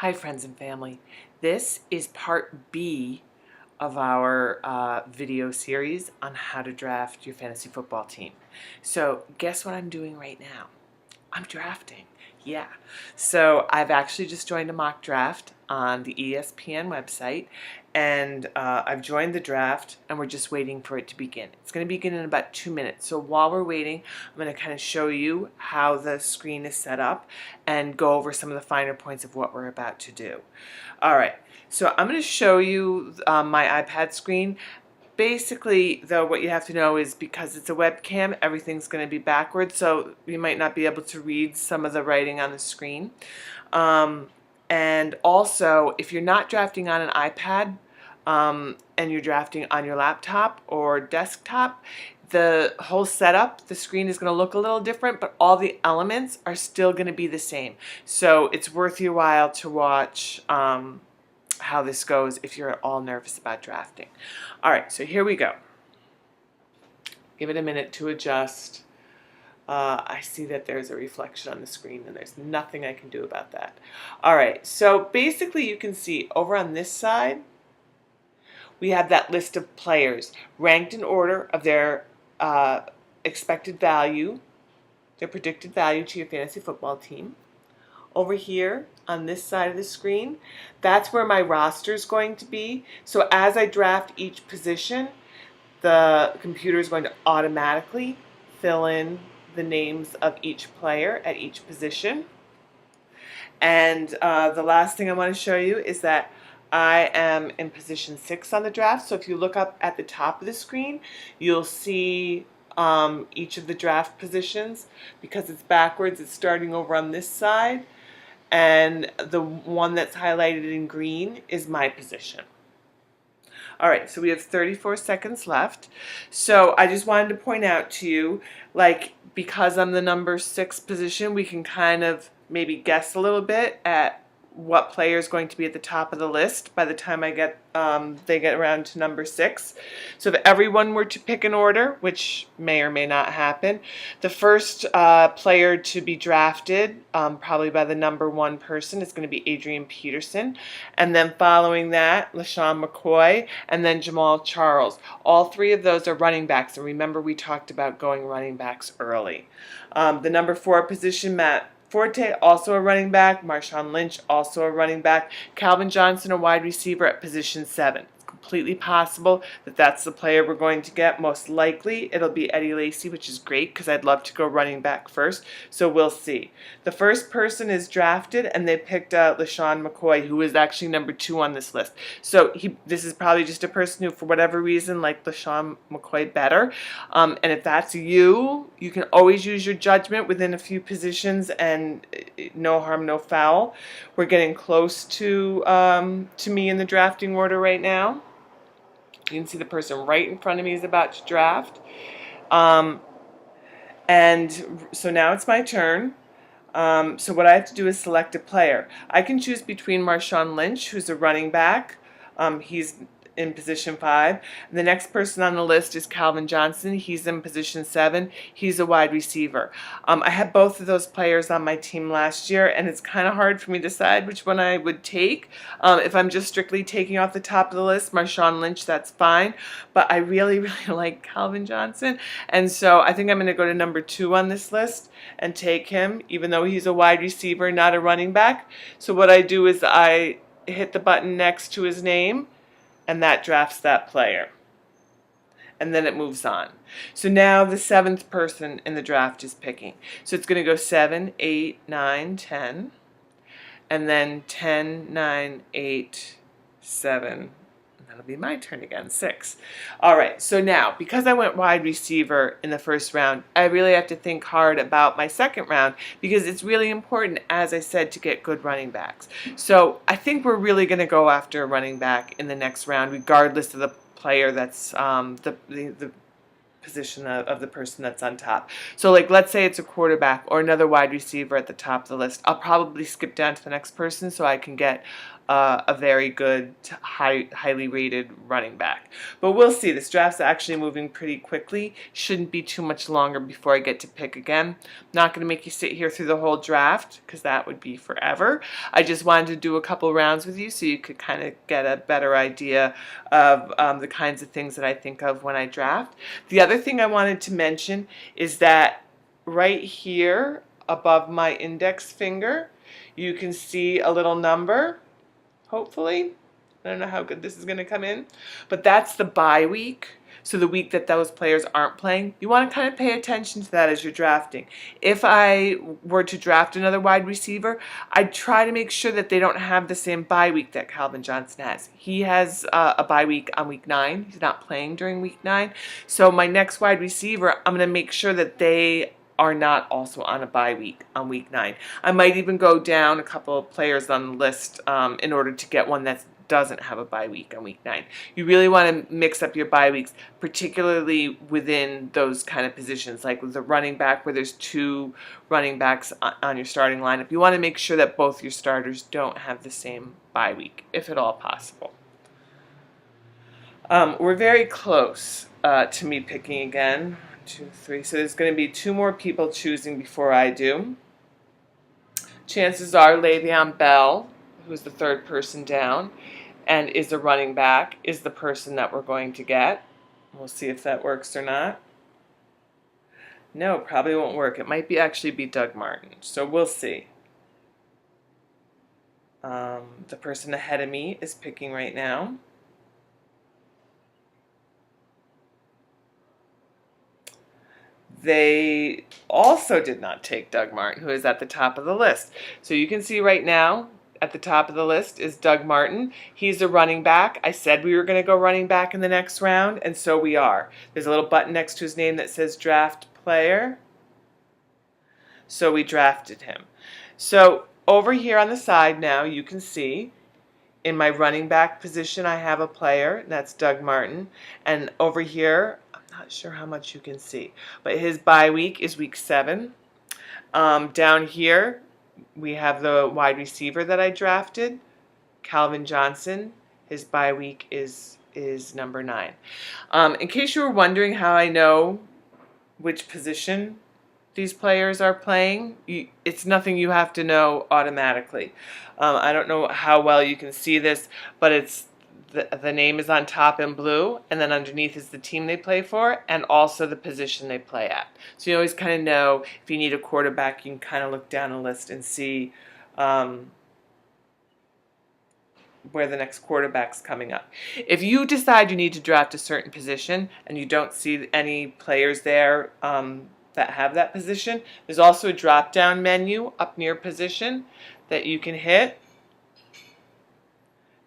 Hi friends and family. This is part B of our video series on how to draft your fantasy football team. So guess what I'm doing right now? I'm drafting. Yeah. So I've actually just joined a mock draft on the ESPN website, and I've joined the draft, and we're just waiting for it to begin. It's going to begin in about 2 minutes. So while we're waiting, I'm going to kind of show you how the screen is set up and go over some of the finer points of what we're about to do. All right. So I'm going to show you my iPad screen. Basically, though, what you have to know is because it's a webcam, everything's going to be backwards, so you might not be able to read some of the writing on the screen. And also, if you're not drafting on an iPad and you're drafting on your laptop or desktop, the whole setup, the screen is going to look a little different, but all the elements are still going to be the same. So it's worth your while to watch how this goes if you're at all nervous about drafting. All right, so here we go. Give it a minute to adjust. I see that there's a reflection on the screen and there's nothing I can do about that. All right, so basically you can see over on this side, we have that list of players ranked in order of their expected value, their predicted value to your fantasy football team. Over here on this side of the screen, that's where my roster is going to be. So as I draft each position, the computer is going to automatically fill in the names of each player at each position. And the last thing I want to show you is that I am in position 6 on the draft. So if you look up at the top of the screen, you'll see each of the draft positions. Because it's backwards, it's starting over on this side. And the one that's highlighted in green is my position. All right, so we have 34 seconds left. So I just wanted to point out to you, like, because I'm the number 6 position, we can kind of maybe guess a little bit at what player is going to be at the top of the list by the time they get around to number 6. So if everyone were to pick an order, which may or may not happen, the first player to be drafted, probably by the number 1 person, is going to be Adrian Peterson, and then following that, LeSean McCoy, and then Jamaal Charles. All 3 of those are running backs, and remember we talked about going running backs early. The number 4 position, Matt Forte, also a running back. Marshawn Lynch, also a running back. Calvin Johnson, a wide receiver at position 7. It's completely possible that that's the player we're going to get. Most likely, it'll be Eddie Lacy, which is great because I'd love to go running back first. So we'll see. The first person is drafted, and they picked LeSean McCoy, who is actually number 2 on this list. So this is probably just a person who, for whatever reason, liked LeSean McCoy better. And if that's you, you can always use your judgment within a few positions, and no harm, no foul. We're getting close to me in the drafting order right now. You can see the person right in front of me is about to draft. And so now it's my turn. So what I have to do is select a player. I can choose between Marshawn Lynch, who's a running back. He's in position 5. The next person on the list is Calvin Johnson. He's in position 7. He's a wide receiver. I had both of those players on my team last year, and it's kind of hard for me to decide which one I would take. If I'm just strictly taking off the top of the list, Marshawn Lynch, that's fine. But I really, really like Calvin Johnson, and so I think I'm going to go to number 2 on this list and take him, even though he's a wide receiver, not a running back. So what I do is I hit the button next to his name, and that drafts that player. And then it moves on. So now the 7th person in the draft is picking. So it's going to go 7, 8, 9, 10. And then 10, 9, 8, 7. That'll be my turn again, 6. All right, so now, because I went wide receiver in the first round, I really have to think hard about my second round because it's really important, as I said, to get good running backs. So I think we're really going to go after a running back in the next round, regardless of the player that's the position of the person that's on top. So like let's say it's a quarterback or another wide receiver at the top of the list. I'll probably skip down to the next person so I can get a very good, highly rated running back. But we'll see. This draft's actually moving pretty quickly. Shouldn't be too much longer before I get to pick again. I'm not going to make you sit here through the whole draft because that would be forever. I just wanted to do a couple rounds with you so you could kind of get a better idea of the kinds of things that I think of when I draft. The other thing I wanted to mention is that right here above my index finger, you can see a little number. Hopefully, I don't know how good this is going to come in, but that's the bye week. So the week that those players aren't playing, you want to kind of pay attention to that as you're drafting. If I were to draft another wide receiver, I'd try to make sure that they don't have the same bye week that Calvin Johnson has. He has a bye week on week 9. He's not playing during week 9. So my next wide receiver, I'm going to make sure that they are not also on a bye week on week 9. I might even go down a couple of players on the list in order to get one that doesn't have a bye week on week 9. You really want to mix up your bye weeks, particularly within those kind of positions, like with the running back where there's 2 running backs on your starting lineup. You want to make sure that both your starters don't have the same bye week, if at all possible. We're very close to me picking again. 2, 3. So there's going to be 2 more people choosing before I do. Chances are Le'Veon Bell, who's the 3rd person down, and is a running back, is the person that we're going to get. We'll see if that works or not. No, probably won't work. It might actually be Doug Martin. So we'll see. The person ahead of me is picking right now. They also did not take Doug Martin, who is at the top of the list. So you can see right now at the top of the list is Doug Martin. He's a running back. I said we were going to go running back in the next round, and so we are. There's a little button next to his name that says draft player. So we drafted him. So over here on the side now, you can see in my running back position, I have a player, and that's Doug Martin. And over here, not sure how much you can see, but his bye week is week 7. Down here, we have the wide receiver that I drafted, Calvin Johnson. His bye week is number 9. In case you were wondering how I know which position these players are playing, it's nothing you have to know automatically. I don't know how well you can see this, but it's the name is on top in blue, and then underneath is the team they play for and also the position they play at. So you always kind of know if you need a quarterback, you can kind of look down a list and see where the next quarterback's coming up. If you decide you need to draft a certain position and you don't see any players there that have that position, there's also a drop-down menu up near position that you can hit.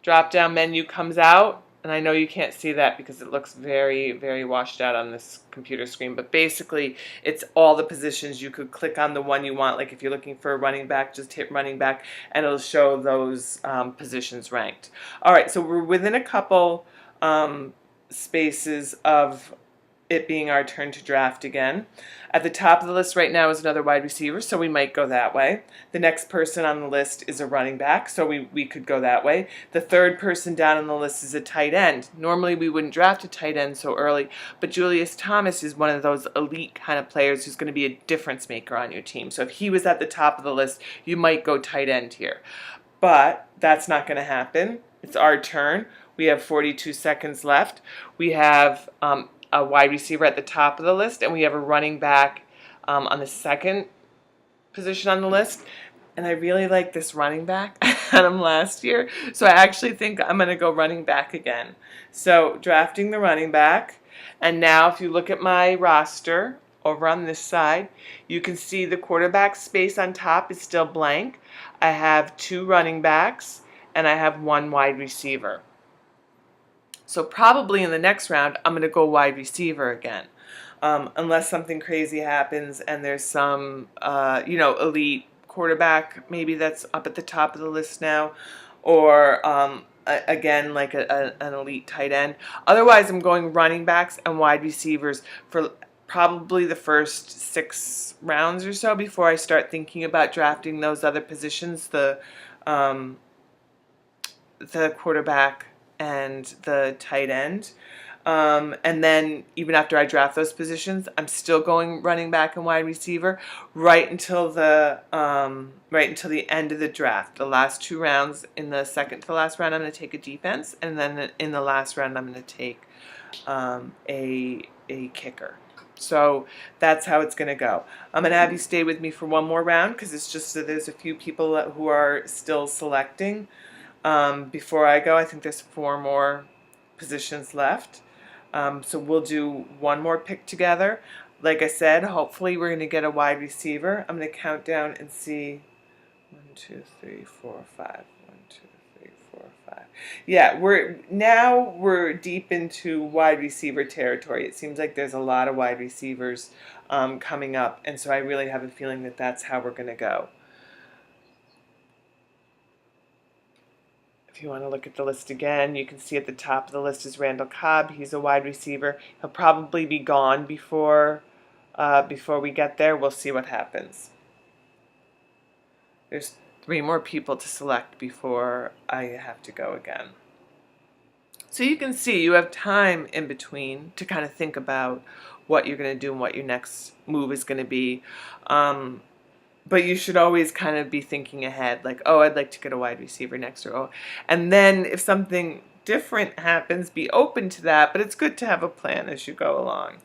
Drop-down menu comes out, and I know you can't see that because it looks very, very washed out on this computer screen, but basically it's all the positions. You could click on the one you want, like if you're looking for a running back, just hit running back, and it'll show those positions ranked. All right, so we're within a couple spaces of it being our turn to draft again. At the top of the list right now is another wide receiver, so we might go that way. The next person on the list is a running back, so we could go that way. The 3rd person down on the list is a tight end. Normally we wouldn't draft a tight end so early, but Julius Thomas is one of those elite kind of players who's going to be a difference maker on your team. So if he was at the top of the list, you might go tight end here. But that's not going to happen. It's our turn. We have 42 seconds left. We have a wide receiver at the top of the list, and we have a running back on the 2nd position on the list. And I really like this running back. I had him last year, so I actually think I'm going to go running back again. So drafting the running back, and now if you look at my roster over on this side, you can see the quarterback space on top is still blank. I have 2 running backs, and I have 1 wide receiver. So probably in the next round, I'm going to go wide receiver again, unless something crazy happens and there's some, elite quarterback maybe that's up at the top of the list now, or again, like an elite tight end. Otherwise, I'm going running backs and wide receivers for probably the first 6 rounds or so before I start thinking about drafting those other positions, the quarterback and the tight end. And then even after I draft those positions, I'm still going running back and wide receiver right until the end of the draft. The last 2 rounds, in the second to the last round, I'm going to take a defense, and then in the last round, I'm going to take a kicker. So that's how it's going to go. I'm going to have you stay with me for one more round because it's just that there's a few people who are still selecting before I go. I think there's 4 more positions left. So we'll do one more pick together. Like I said, hopefully we're going to get a wide receiver. I'm going to count down and see 1, 2, 3, 4, 5. 1, 2, 3, 4, 5. Yeah, we're deep into wide receiver territory. It seems like there's a lot of wide receivers coming up, and so I really have a feeling that that's how we're going to go. If you want to look at the list again, you can see at the top of the list is Randall Cobb. He's a wide receiver. He'll probably be gone before we get there. We'll see what happens. There's 3 more people to select before I have to go again. So you can see you have time in between to kind of think about what you're going to do and what your next move is going to be. But you should always kind of be thinking ahead, like, oh, I'd like to get a wide receiver next, or oh, and then if something different happens, be open to that. But it's good to have a plan as you go along.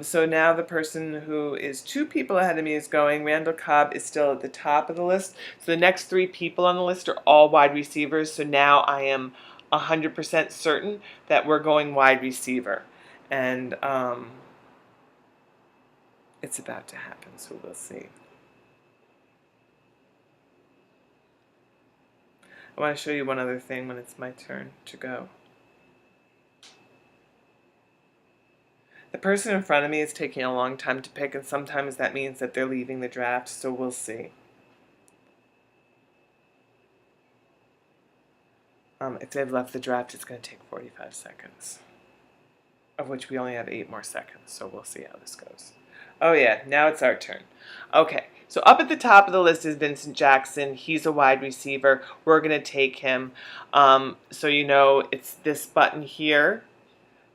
So now the person who is 2 people ahead of me is going. Randall Cobb is still at the top of the list. So the next 3 people on the list are all wide receivers. So now I am 100% certain that we're going wide receiver, and it's about to happen. So we'll see. I want to show you one other thing when it's my turn to go. The person in front of me is taking a long time to pick, and sometimes that means that they're leaving the draft, so we'll see. If they've left the draft, it's going to take 45 seconds, of which we only have 8 more seconds, so we'll see how this goes. Oh yeah, now it's our turn. Okay. So up at the top of the list is Vincent Jackson. He's a wide receiver. We're going to take him. So you know it's this button here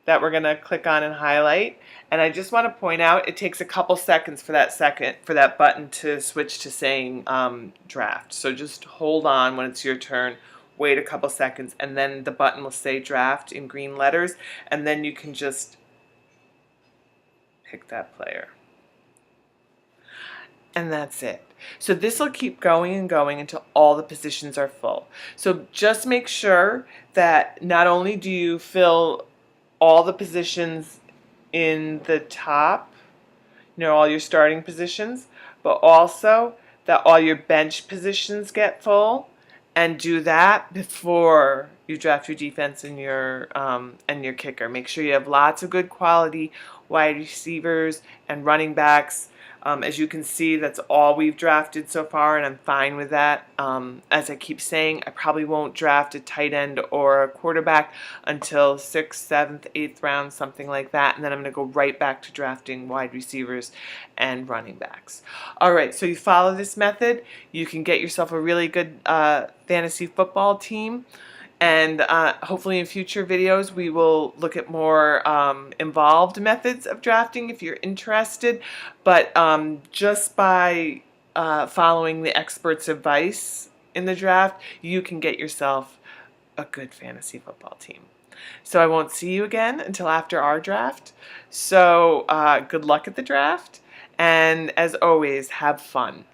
that we're going to click on and highlight. And I just want to point out it takes a couple seconds for that button to switch to saying draft. So just hold on when it's your turn. Wait a couple seconds, and then the button will say draft in green letters, and then you can just pick that player. And that's it. So this will keep going and going until all the positions are full. So just make sure that not only do you fill all the positions in the top, all your starting positions, but also that all your bench positions get full, and do that before you draft your defense and your kicker. Make sure you have lots of good quality wide receivers and running backs. As you can see, that's all we've drafted so far, and I'm fine with that. As I keep saying, I probably won't draft a tight end or a quarterback until 6th, 7th, 8th round, something like that, and then I'm going to go right back to drafting wide receivers and running backs. All right, so you follow this method, you can get yourself a really good fantasy football team. And hopefully in future videos we will look at more involved methods of drafting if you're interested. But just by following the experts' advice in the draft, you can get yourself a good fantasy football team. So I won't see you again until after our draft. So good luck at the draft. And as always, have fun.